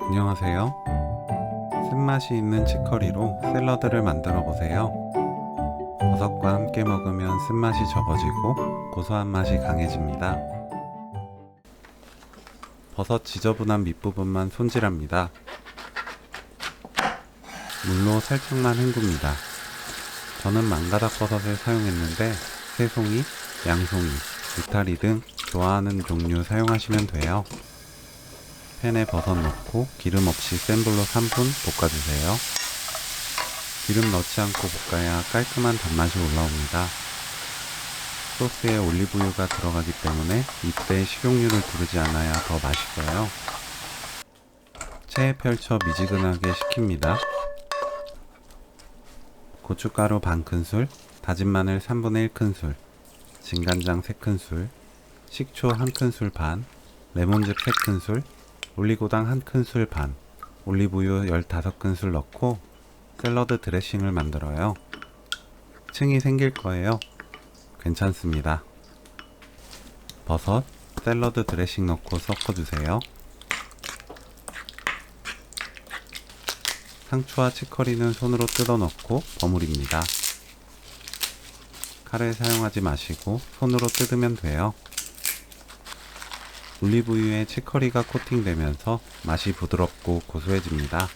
안녕하세요. 쓴맛이 있는 치커리로 샐러드를 만들어 보세요. 버섯과 함께 먹으면 쓴맛이 적어지고 고소한 맛이 강해집니다. 버섯 지저분한 밑부분만 손질합니다. 물로 살짝만 헹굽니다. 저는 망가닥 버섯을 사용했는데 새송이, 양송이, 느타리 등 좋아하는 종류 사용하시면 돼요. 팬에 버섯 넣고 기름 없이 센 불로 3분 볶아주세요. 기름 넣지 않고 볶아야 깔끔한 단맛이 올라옵니다. 소스에 올리브유가 들어가기 때문에 이때 식용유를 두르지 않아야 더 맛있어요. 체에 펼쳐 미지근하게 식힙니다. 고춧가루 반큰술, 다진 마늘 3분의 1큰술, 진간장 3큰술, 식초 1큰술 반, 레몬즙 3큰술, 올리고당 1큰술 반, 올리브유 15큰술 넣고 샐러드 드레싱을 만들어요. 층이 생길 거예요. 괜찮습니다. 버섯, 샐러드 드레싱 넣고 섞어주세요. 상추와 치커리는 손으로 뜯어 넣고 버무립니다. 칼을 사용하지 마시고 손으로 뜯으면 돼요. 올리브유에 치커리가 코팅되면서 맛이 부드럽고 고소해집니다.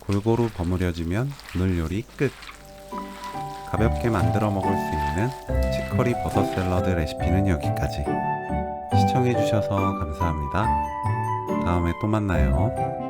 골고루 버무려지면 오늘 요리 끝! 가볍게 만들어 먹을 수 있는 치커리 버섯 샐러드 레시피는 여기까지. 시청해주셔서 감사합니다. 다음에 또 만나요.